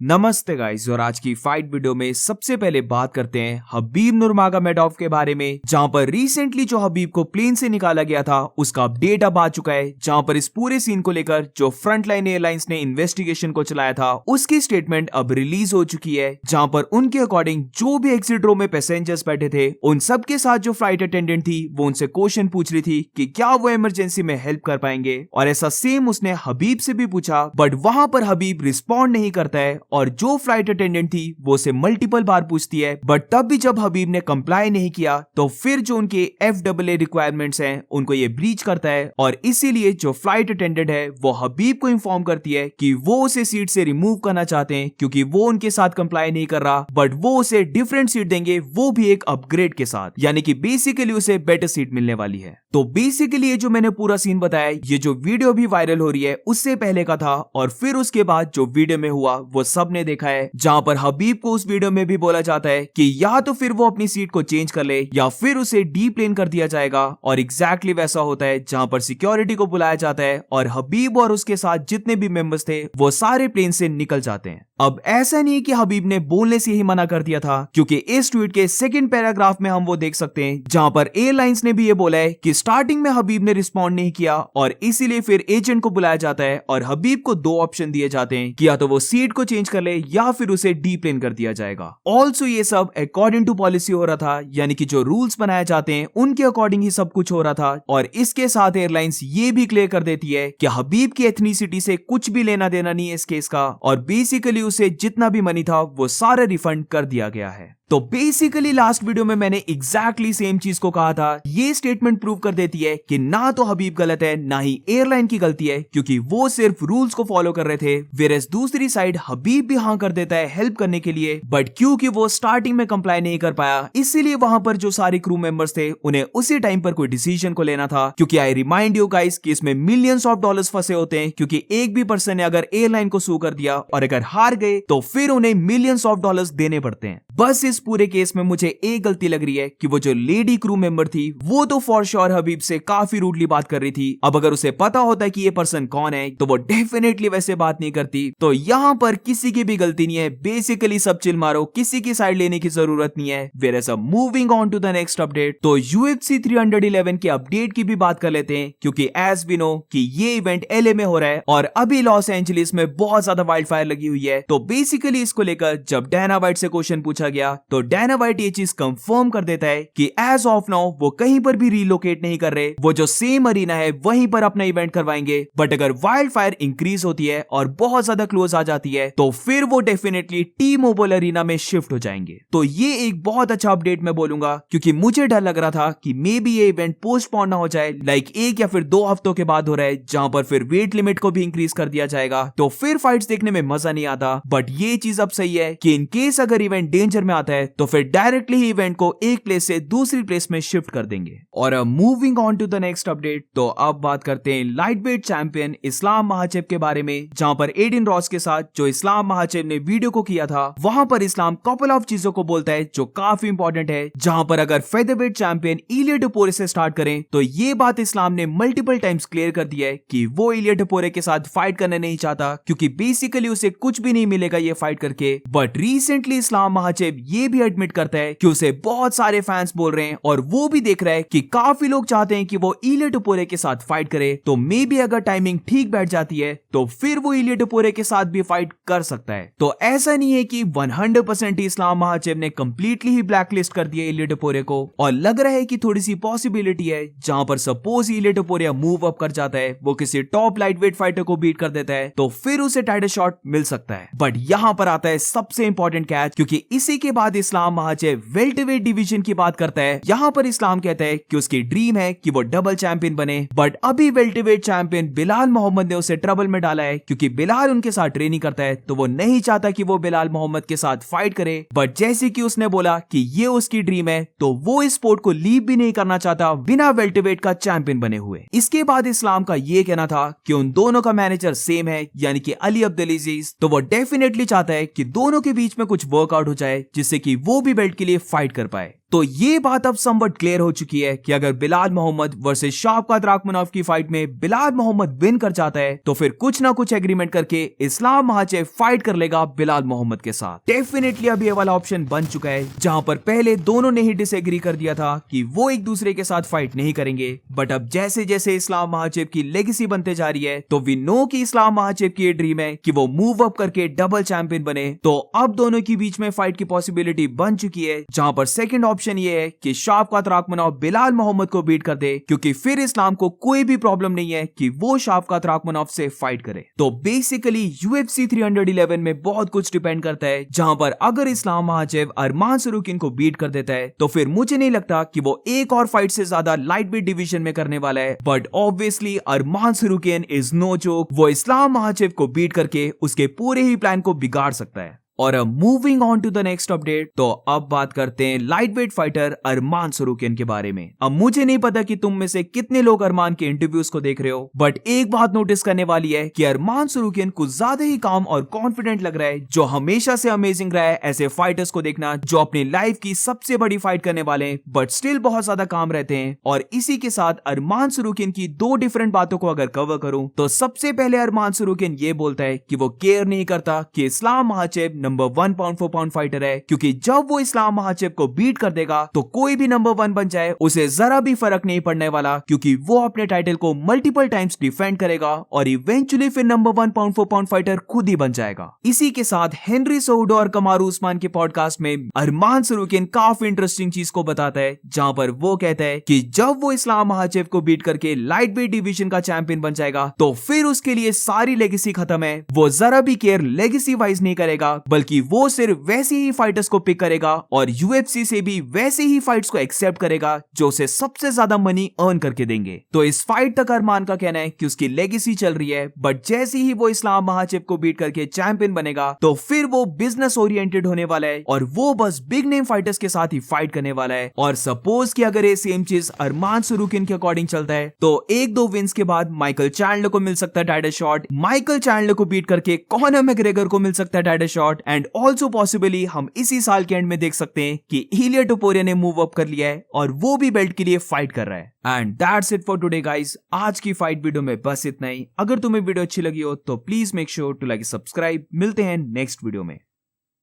नमस्ते गाइस। और आज की फाइट वीडियो में सबसे पहले बात करते हैं हबीब नूरमगोमेडोव के बारे में, जहां पर रिसेंटली जो हबीब को प्लेन से निकाला गया था उसका अपडेट अब आ चुका है। जहां पर इस पूरे सीन को लेकर जो फ्रंटलाइन एयरलाइंस ने इन्वेस्टिगेशन को चलाया था उसकी स्टेटमेंट अब रिलीज हो चुकी है, जहां पर उनके अकॉर्डिंग जो भी एग्जिट रो में पैसेंजर्स बैठे थे उन सबके साथ जो फ्लाइट अटेंडेंट थी वो उनसे क्वेश्चन पूछ रही थी कि क्या वो इमरजेंसी में हेल्प कर पाएंगे, और ऐसा सेम उसने हबीब से भी पूछा। बट वहां पर हबीब रिस्पॉन्ड नहीं करता है और जो फ्लाइट अटेंडेंट थी वो उसे मल्टीपल बार पूछती है। बट तब भी जब हबीब ने कंप्लाई नहीं किया तो फिर जो उनके FAA रिक्वायरमेंट्स हैं उनको ये ब्रीच करता है, और इसीलिए जो फ्लाइट अटेंडेंट है वो हबीब को इन्फॉर्म करती है कि वो उसे सीट से रिमूव करना चाहते हैं क्योंकि वो उनके साथ कंप्लाई नहीं कर रहा, बट वो उसे डिफरेंट सीट देंगे, वो भी एक अपग्रेड के साथ, यानी कि बेसिकली उसे बेटर सीट मिलने वाली है। तो बेसिकली ये जो मैंने पूरा सीन बताया, ये जो वीडियो भी वायरल हो रही है उससे पहले का था, और फिर उसके बाद जो वीडियो में हुआ वो सबने देखा है, जहां पर हबीब को उस वीडियो में भी बोला जाता है कि या तो फिर वो अपनी सीट को चेंज कर ले या फिर उसे डीप्लेन कर दिया जाएगा। और एग्जैक्टली वैसा होता है, जहां पर सिक्योरिटी को बुलाया जाता है और हबीब और उसके साथ जितने भी मेंबर्स थे वो सारे प्लेन से निकल जाते हैं। अब ऐसा नहीं है कि हबीब ने बोलने से ही मना कर दिया था, क्योंकि इस ट्वीट के सेकंड पैराग्राफ में हम वो देख सकते हैं जहां पर एयरलाइंस ने भी ये बोला है कि स्टार्टिंग में हबीब ने रिस्पॉन्ड नहीं किया और इसीलिए फिर एजेंट को बुलाया जाता है और हबीब को दो ऑप्शन दिए जाते हैं कि या तो वो सीट को चेंज कर ले या फिर उसे डीप्लेन कर दिया जाएगा। ऑल्सो ये सब अकॉर्डिंग टू पॉलिसी हो रहा था, यानी कि जो रूल्स बनाए जाते हैं उनके अकॉर्डिंग ही सब कुछ हो रहा था। और इसके साथ एयरलाइंस ये भी क्लियर कर देती है कि हबीब की एथनिसिटी से कुछ भी लेना देना नहीं है इस केस का, और बेसिकली उसे जितना भी मनी था वो सारा रिफंड कर दिया गया है। तो बेसिकली लास्ट वीडियो में मैंने एग्जैक्टली सेम चीज को कहा था। ये स्टेटमेंट प्रूव कर देती है कि ना तो हबीब गलत है ना ही एयरलाइन की गलती है, क्योंकि वो सिर्फ रूल्स को फॉलो कर रहे थे। वेरएस दूसरी साइड हबीब भी हाँ कर देता है हेल्प करने के लिए, बट क्योंकि वो स्टार्टिंग में कंप्लाई नहीं कर पाया इसीलिए वहां पर जो सारे क्रू मेंबर्स थे उन्हें उसी टाइम पर कोई डिसीजन को लेना था। क्योंकि आई रिमाइंड यू गाइस कि इसमें मिलियंस ऑफ डॉलर्स फंसे होते हैं, क्योंकि एक भी पर्सन ने अगर एयरलाइन को सू कर दिया और अगर हार गए तो फिर उन्हें मिलियंस ऑफ डॉलर्स देने पड़ते हैं। बस इस पूरे केस में मुझे एक गलती लग रही है कि वो जो लेडी क्रू मेंबर थी वो तो फॉर श्योर हबीब से काफी रूडली बात कर रही थी। अब अगर उसे पता होता है कि ये पर्सन कौन है तो वो डेफिनेटली वैसे बात नहीं करती। तो यहाँ पर किसी की भी गलती नहीं है, बेसिकली सब चिल मारो, किसी की साइड लेने की जरूरत नहीं है। We're moving on to the next update, तो UFC 311 के अपडेट की भी बात कर लेते हैं, क्योंकि एज वी नो कि ये इवेंट LA में हो रहा है और अभी लॉस एंजलिस में बहुत ज्यादा वाइल्ड फायर लगी हुई है। तो बेसिकली इसको लेकर जब डायना वाइट से क्वेश्चन पूछा गया तो डायना वाइट ये चीज कंफर्म कर देता है कि एज ऑफ नाउ वो कहीं पर भी रिलोकेट नहीं कर रहे, वो जो सेम अरीना है वहीं पर अपना इवेंट करवाएंगे। बट अगर वाइल्ड फायर इंक्रीज होती है और बहुत ज्यादा क्लोज आ जाती है तो फिर वो डेफिनेटली T-Mobile अरीना में शिफ्ट हो जाएंगे। तो ये एक बहुत अच्छा अपडेट मैं बोलूंगा, क्योंकि मुझे डर लग रहा था कि मे बी ये इवेंट पोस्टपोन ना हो जाए, लाइक 1 या फिर 2 हफ्तों के बाद हो रहा है, जहां पर फिर वेट लिमिट को भी इंक्रीज कर दिया जाएगा, तो फिर फाइट्स देखने में मजा नहीं आता। बट ये चीज अब सही है कि इन केस अगर इवेंट डेंजर में आता है तो फिर डायरेक्टली ही इवेंट को एक प्लेस से दूसरी प्लेस में शिफ्ट कर देंगे। और moving on to the next update, तो अब बात करते हैं lightweight champion Islam Makhachev के बारे में, जहां पर एडिन रॉस के साथ जो इस्लाम महाचेव ने वीडियो को किया था वहां पर इस्लाम कपल ऑफ चीजों को बोलता है जो काफी इंपॉर्टेंट है, जहां पर अगर फेदरवेट चैंपियन इलिया टपोरे से स्टार्ट करें तो ये बात इस्लाम ने मल्टीपल टाइम्स क्लियर कर दी है कि वो इलिया टपोरे के साथ फाइट करना नहीं चाहता, क्योंकि बेसिकली उसे कुछ भी नहीं मिलेगा ये फाइट करके। बट रिसेंटली इस्लाम महाचेव ये भी एडमिट करता है कि उसे बहुत सारे फैंस बोल रहे हैं और वो भी देख रहा है कि काफी लोग चाहते हैं कि वो इलिया टपोरे के साथ फाइट करे, तो मे बी अगर टाइमिंग ठीक बैठ जाती है तो फिर वो इलिया टपोरे के साथ भी फाइट कर सकता है। तो ऐसा नहीं है कि 100% इस्लाम महाचेव ने कंप्लीटली ही ब्लैकलिस्ट कर दिया इलिया टपोरे को, और लग रहा है कि थोड़ी सी पॉसिबिलिटी है जहां पर सपोज इलिया टपोरे मूव अप कर जाता है, वो किसी टॉप लाइटवेट फाइटर को बीट कर देता है, तो फिर उसे टाइटल शॉट मिल सकता है। बट यहां पर आता है सबसे इंपॉर्टेंट कैच, क्योंकि इसी के बाद इस्लाम महाचेव वेल्टरवेट डिवीजन की बात करता है। यहाँ पर इस्लाम कहता है कि उसकी ड्रीम है कि वो डबल चैंपियन बने, बट अभी वेल्टरवेट चैंपियन बिलाल मोहम्मद ने उसे ट्रबल में डाला है, क्योंकि बिलाल उनके साथ ट्रेनिंग करता है, तो वो नहीं चाहता कि वो बिलाल मोहम्मद के साथ फाइट करे। बट जैसे कि उसने बोला कि ये उसकी ड्रीम है, तो वो इस स्पोर्ट को लीव भी नहीं करना चाहता बिना वेल्टरवेट का चैंपियन बने हुए। इसके बाद इस्लाम का ये कहना था कि उन दोनों का मैनेजर सेम है, यानी कि अली अब्दुल-अजीज, तो वो डेफिनेटली चाहता है कि दोनों के बीच में कुछ वर्कआउट हो जाए जिससे कि वो भी बेल्ट के लिए फाइट कर पाए। तो ये बात अब समवट क्लियर हो चुकी है कि अगर बिलाल मोहम्मद वर्सेस शौकत रखमनोफ की फाइट में बिलाल मोहम्मद विन कर जाता है तो फिर कुछ ना कुछ एग्रीमेंट करके इस्लाम महाचेव फाइट कर लेगा बिलाल मोहम्मद के साथ। डेफिनेटली अब ये वाला ऑप्शन बन चुका है, जहां पर पहले दोनों ने ही डिसएग्री कर दिया था कि वो एक दूसरे के साथ फाइट नहीं करेंगे, बट अब जैसे जैसे इस्लाम महाचेव की लेगेसी बनते जा रही है तो वी नो कि इस्लाम महाचेव की ये ड्रीम है कि वो मूव अप करके डबल चैंपियन बने। तो अब दोनों के बीच में फाइट की पॉसिबिलिटी बन चुकी है, जहां पर सेकंड ऑप्शन ये है कि शौकत रखमनोफ बिलाल मोहम्मद को बीट कर दे, क्योंकि फिर इस्लाम को कोई भी प्रॉब्लम नहीं है कि वो शौकत रखमनोफ से फाइट करे। तो बेसिकली UFC 311 में बहुत कुछ डिपेंड करता है, जहां पर अगर इस्लाम महाचेव अरमान सरूकिन को बीट कर देता है तो फिर मुझे नहीं लगता कि वो एक और फाइट से ज्यादा लाइट वेट डिवीजन में करने वाला है, but obviously Arman Tsarukyan is no joke, वो इस्लाम महाचेव को बीट करके उसके पूरे ही प्लान को बिगाड़ सकता है। और अब moving on to the next update, तो अब बात करते हैं lightweight fighter Arman Tsarukyan के बारे में। अब मुझे नहीं पता कि तुम में से कितने लोग अरमान के इंटरव्यूज को देख रहे हो, बट एक बात नोटिस करने वाली है कि अरमान सरूकिन कुछ ज्यादा ही काम और कॉन्फिडेंट लग रहा है, जो हमेशा से अमेजिंग रहा है ऐसे फाइटर्स को देखना जो अपनी लाइफ की सबसे बड़ी फाइट करने वाले हैं बट स्टिल बहुत ज्यादा काम रहते हैं। और इसी के साथ अरमान सरूकिन की दो डिफरेंट बातों को अगर कवर करूं तो सबसे पहले अरमान सरूकिन ये बोलता है कि वो केयर नहीं करता कि Islam Makhachev number 1 pound for pound fighter है, क्योंकि जब वो इस्लाम महाचेव को बीट कर देगा तो कोई भी नंबर 1 बन जाए उसे जरा भी फर्क नहीं पड़ने वाला, क्योंकि वो अपने टाइटल को मल्टीपल टाइम्स डिफेंड करेगा और इवेंचुअली फिर number 1 pound for pound fighter खुद ही बन जाएगा। इसी के साथ हेनरी सोहुडो और कमारू उस्मान के पॉडकास्ट में अरमान सरूकिन काफी इंटरेस्टिंग चीज को बताता है, जहां पर वो कहता है कि जब वो इस्लाम महाचेव को बीट करके लाइट वेट डिवीजन का चैंपियन बन जाएगा तो फिर उसके लिए सारी लेगेसी खत्म है। वो जरा भी केयर लेगेसी वाइज नहीं करेगा, बल्कि वो सिर्फ वैसे ही फाइटर्स को पिक करेगा और UFC से भी वैसे ही फाइट्स को एक्सेप्ट करेगा जो उसे सबसे ज्यादा मनी अर्न करके देंगे। तो इस फाइट तक अरमान का कहना है कि उसकी लेगेसी चल रही है, बट जैसे ही वो इस्लाम महाचेव को बीट करके चैंपियन बनेगा तो फिर वो बिजनेस ओरिएंटेड होने वाला है और वो बस बिग नेम फाइटर्स के साथ ही फाइट करने वाला है। और सपोज कि अगर ये सेम चीज अरमान सरूकिन के अकॉर्डिंग चलता है तो 1-2 विंस के बाद माइकल चैंडलर को मिल सकता है टाइटल शॉट, माइकल चैंडलर को बीट करके कॉनर मैकग्रेगर को मिल सकता है title shot, and also possibly हम इसी साल के एंड में देख सकते हैं कि इलिया टोपुरिया ने मूव अप कर लिया है और वो भी बेल्ट के लिए फाइट कर रहा है। And that's it for today guys. आज की फाइट वीडियो में बस इतना ही। अगर तुम्हें वीडियो अच्छी लगी हो तो please make sure to like subscribe. मिलते हैं नेक्स्ट वीडियो में।